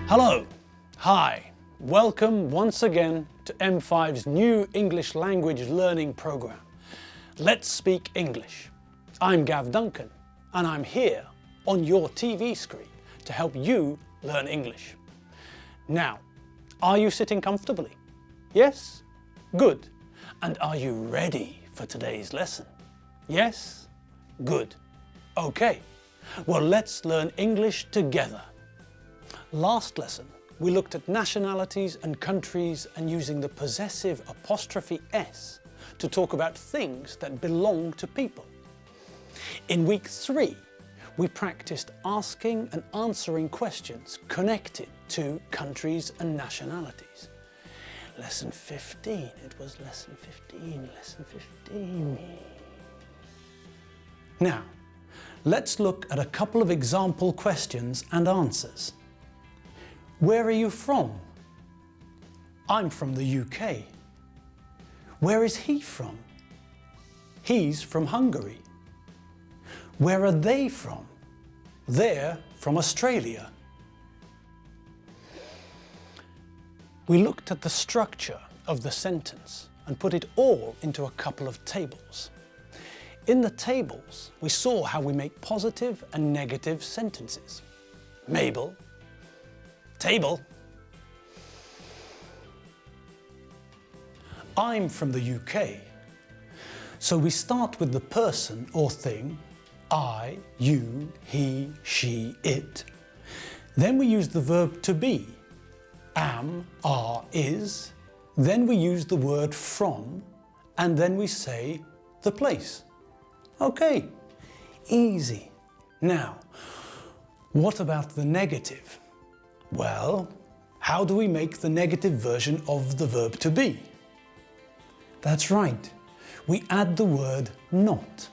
Hello, hi, welcome once again to M5's new English language learning program. Let's speak English. I'm Gav Duncan and I'm here on your TV screen to help you learn English. Now, are you sitting comfortably? Yes? Good. And are you ready for today's lesson? Yes? Good. Okay. Well, let's learn English together. Last lesson, we looked at nationalities and countries and using the possessive apostrophe S to talk about things that belong to people. In week 3, we practiced asking and answering questions connected to countries and nationalities. Lesson 15, it was lesson 15. Now, let's look at a couple of example questions and answers. Where are you from? I'm from the UK. Where is he from? He's from Hungary. Where are they from? They're from Australia. We looked at the structure of the sentence and put it all into a couple of tables. In the tables, we saw how we make positive and negative sentences. Mabel, table. I'm from the UK. So we start with the person or thing, I, you, he, she, it. Then we use the verb to be, am, are, is. Then we use the word from, and then we say the place. Okay, easy. Now, what about the negative? Well, how do we make the negative version of the verb to be? That's right, we add the word not.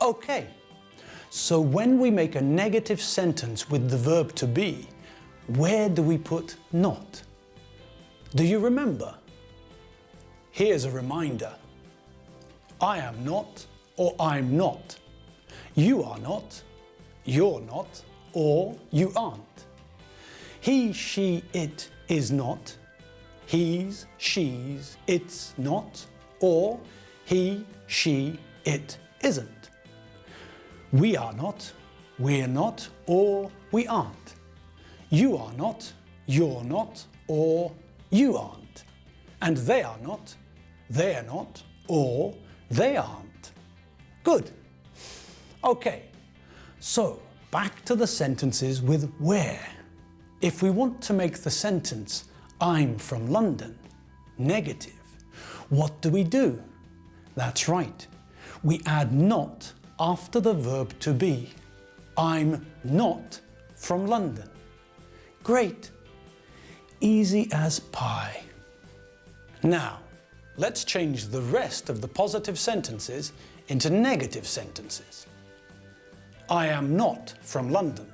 Okay, so when we make a negative sentence with the verb to be, where do we put not? Do you remember? Here's a reminder. I am not or I'm not. You are not, you're not, or you aren't. He, she, it is not. He's, she's, it's not. Or he, she, it isn't. We are not, we're not, or we aren't. You are not, you're not, or you aren't. And they are not, they're not, or they aren't. Good. Okay, so back to the sentences with where. If we want to make the sentence, I'm from London, negative, what do? That's right, we add not after the verb to be. I'm not from London. Great, easy as pie. Now, let's change the rest of the positive sentences into negative sentences. I am not from London.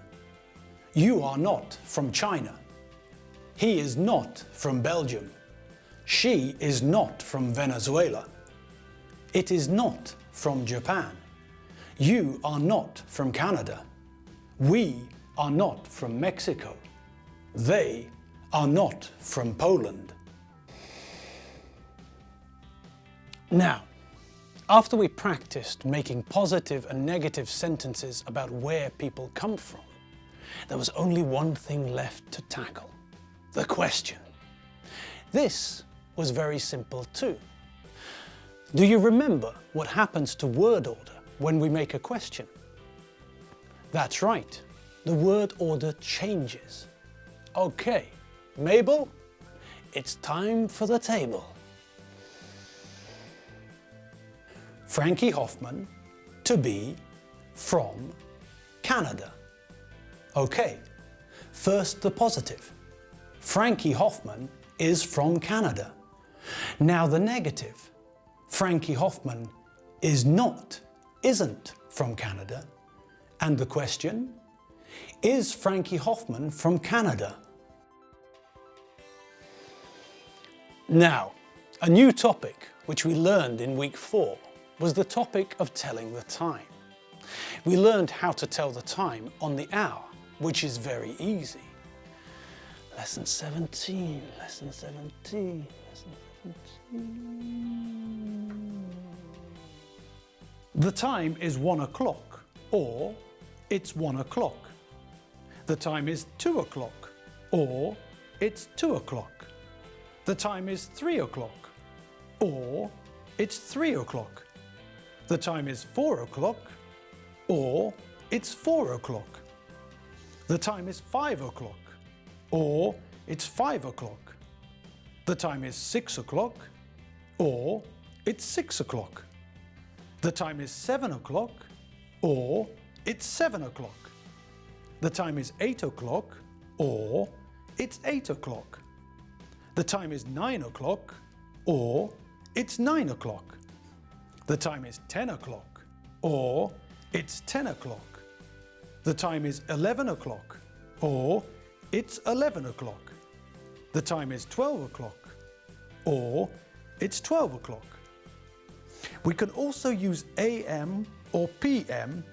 You are not from China. He is not from Belgium. She is not from Venezuela. It is not from Japan. You are not from Canada. We are not from Mexico. They are not from Poland. Now, after we practiced making positive and negative sentences about where people come from, there was only one thing left to tackle, the question. This was very simple too. Do you remember what happens to word order when we make a question? That's right, the word order changes. Okay, Mabel, it's time for the table. Frankie Hoffman, to be, from, Canada. Okay, first the positive. Frankie Hoffman is from Canada. Now the negative. Frankie Hoffman is not, isn't from Canada. And the question, is Frankie Hoffman from Canada? Now, a new topic which we learned in week 4 was the topic of telling the time. We learned how to tell the time on the hour, which is very easy. Lesson 17, lesson 17, lesson 17. The time is 1 o'clock, or it's 1 o'clock. The time is 2 o'clock, or it's 2 o'clock. The time is 3 o'clock, or it's 3 o'clock. The time is 4 o'clock, or it's 4 o'clock. The time is 5 o'clock, or it's 5 o'clock. The time is 6 o'clock, or it's 6 o'clock. The time is 7 o'clock, or it's 7 o'clock. The time is 8 o'clock, or it's 8 o'clock. The time is 9 o'clock, or it's 9 o'clock. The time is 10 o'clock, or it's 10 o'clock. The time is 11 o'clock, or it's 11 o'clock. The time is 12 o'clock, or it's 12 o'clock. We can also use AM or PM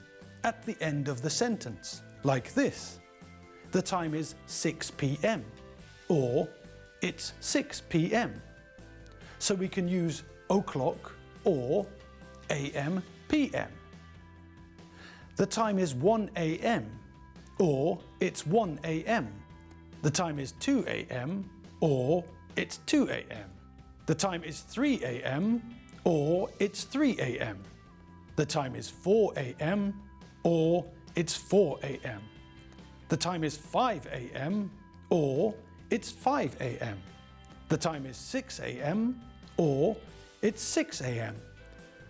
at the end of the sentence, like this. The time is 6 p.m. or it's 6 p.m. So we can use o'clock or AM, PM. The time is 1 a.m. or it's 1 a.m. The time is 2 a.m. or it's 2 a.m. The time is 3 a.m. or it's 3 a.m. The time is 4 a.m. or it's 4 a.m. The time is 5 a.m. or it's 5 a.m. The time is 6 a.m. or it's 6 a.m.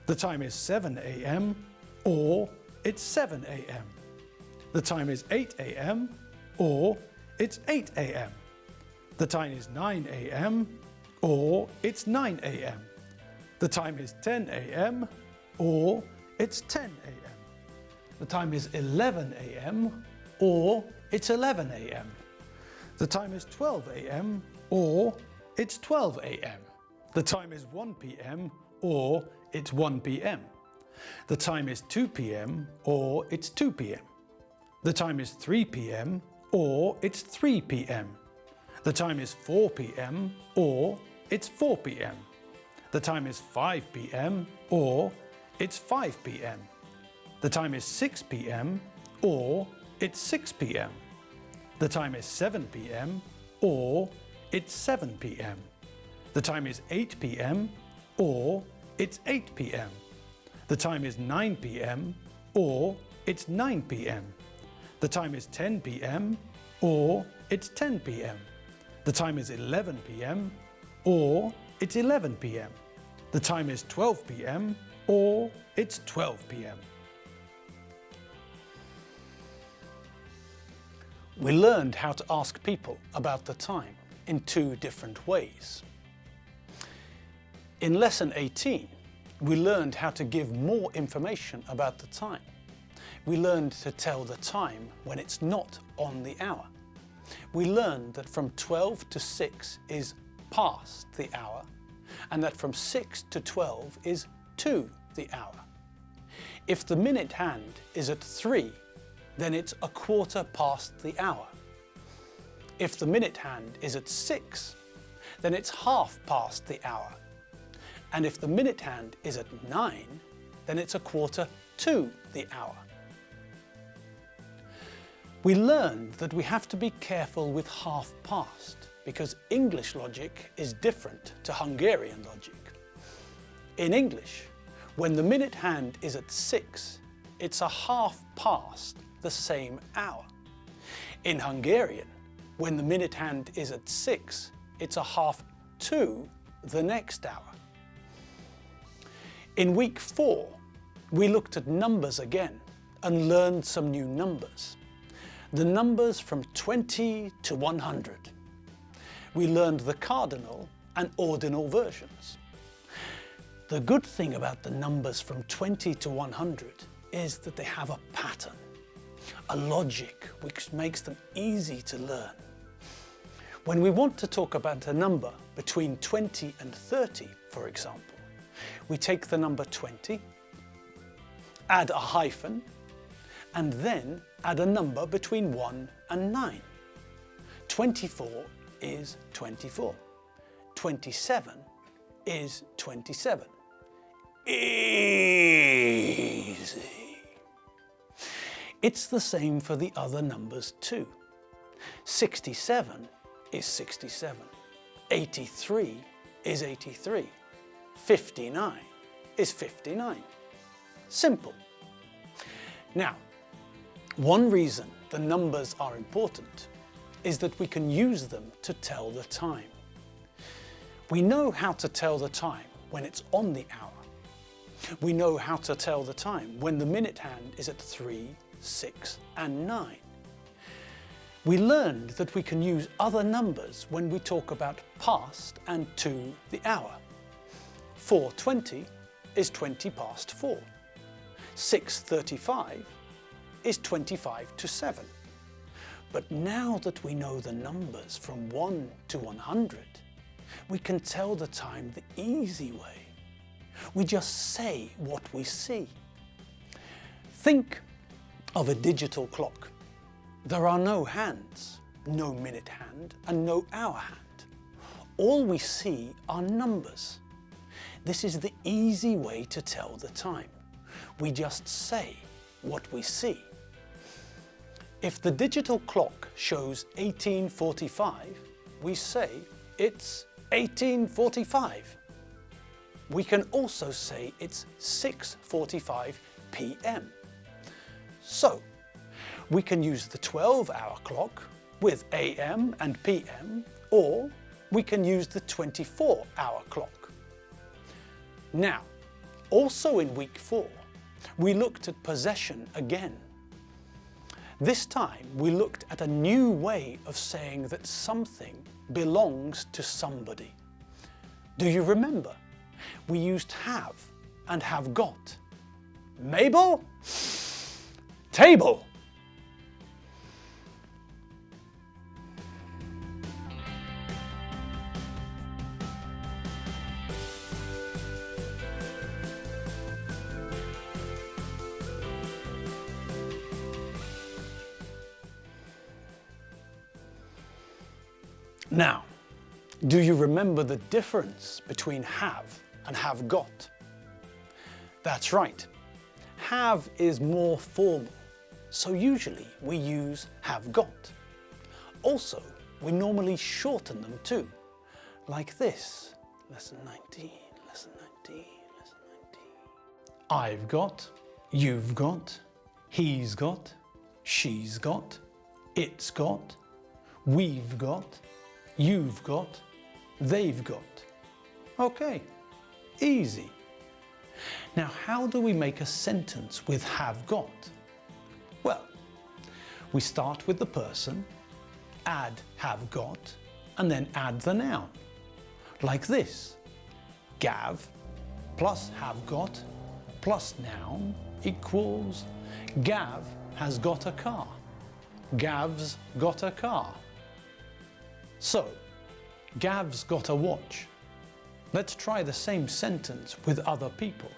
The time is 7 a.m. or it's 7 a.m. The time is 8 a.m. or it's 8 a.m. The time is 9 a.m. or it's 9 a.m. The time is 10 a.m. or it's 10 a.m. The time is 11 a.m. or it's 11 a.m. The time is 12 a.m. or it's 12 a.m. The time is 1 p.m. or it's 1 p.m. The time is 2 p.m. or it's 2 p.m. The time is 3 p.m. or it's 3 p.m. The time is 4 p.m. or it's 4 p.m. The time is 5 p.m. or it's 5 p.m. The time is 6 p.m. or it's 6 p.m. The time is 7 p.m. or it's 7 p.m. The time is 8 p.m. or it's 8 p.m. The time is 9 p.m. or it's 9 p.m. The time is 10 p.m. or it's 10 p.m. The time is 11 p.m. or it's 11 p.m. The time is 12 p.m. or it's 12 p.m. We learned how to ask people about the time in 2 different ways. In lesson 18, we learned how to give more information about the time. We learned to tell the time when it's not on the hour. We learned that from 12 to 6 is past the hour, and that from 6 to 12 is to the hour. If the minute hand is at 3, then it's a quarter past the hour. If the minute hand is at 6, then it's half past the hour. And if the minute hand is at 9, then it's a quarter to the hour. We learned that we have to be careful with half past because English logic is different to Hungarian logic. In English, when the minute hand is at 6, it's a half past the same hour. In Hungarian, when the minute hand is at 6, it's a half to the next hour. In week 4, we looked at numbers again and learned some new numbers. The numbers from 20 to 100. We learned the cardinal and ordinal versions. The good thing about the numbers from 20 to 100 is that they have a pattern, a logic which makes them easy to learn. When we want to talk about a number between 20 and 30, for example, we take the number 20, add a hyphen, and then add a number between 1 and 9. 24 is 24. 27 is 27. Easy. It's the same for the other numbers too. 67 is 67. 83 is 83. 59 is 59. Simple. Now, one reason the numbers are important is that we can use them to tell the time. We know how to tell the time when it's on the hour. We know how to tell the time when the minute hand is at 3, 6 and 9. We learned that we can use other numbers when we talk about past and to the hour. 4:20 is 20 past 4. 6:35 is 25 to 7. But now that we know the numbers from 1 to 100, we can tell the time the easy way. We just say what we see. Think of a digital clock. There are no hands, no minute hand and no hour hand. All we see are numbers. This is the easy way to tell the time. We just say what we see. If the digital clock shows 18:45, we say it's 18:45. We can also say it's 6:45 p.m. So, we can use the 12-hour clock with AM and PM, or we can use the 24-hour clock. Now, also in week 4, we looked at possession again. This time we looked at a new way of saying that something belongs to somebody. Do you remember? We used have and have got. Mabel? Table. Now, do you remember the difference between have and have got? That's right. Have is more formal, so usually we use have got. Also, we normally shorten them too, like this. Lesson 19, lesson 19, lesson 19. I've got, you've got, he's got, she's got, it's got, we've got, you've got, they've got. Okay, easy. Now, how do we make a sentence with have got? Well, we start with the person, add have got, and then add the noun. Like this. Gav plus have got plus noun equals Gav has got a car. Gav's got a car. So, Gav's got a watch. Let's try the same sentence with other people.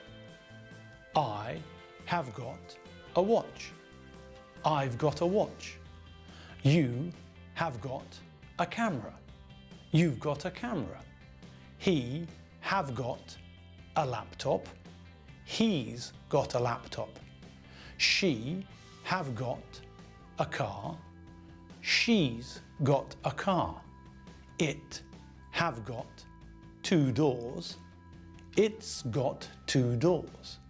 I have got a watch. I've got a watch. You have got a camera. You've got a camera. He have got a laptop. He's got a laptop. She have got a car. She's got a car. It have got 2 doors. It's got 2 doors.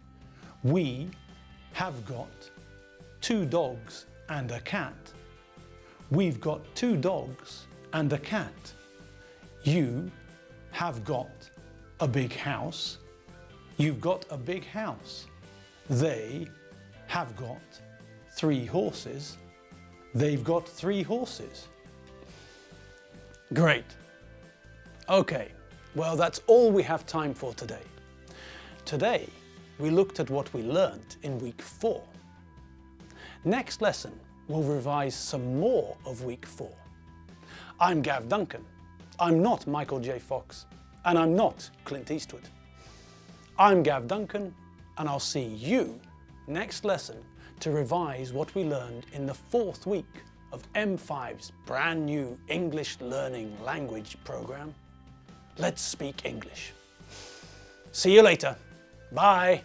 We have got 2 dogs and a cat. We've got 2 dogs and a cat. You have got a big house. You've got a big house. They have got 3 horses. They've got 3 horses. Great. Okay, well, that's all we have time for today. Today, we looked at what we learned in week 4. Next lesson, we'll revise some more of week 4. I'm Gav Duncan. I'm not Michael J. Fox, and I'm not Clint Eastwood. I'm Gav Duncan, and I'll see you next lesson to revise what we learned in the 4th week of M5's brand new English learning language program. Let's speak English. See you later. Bye.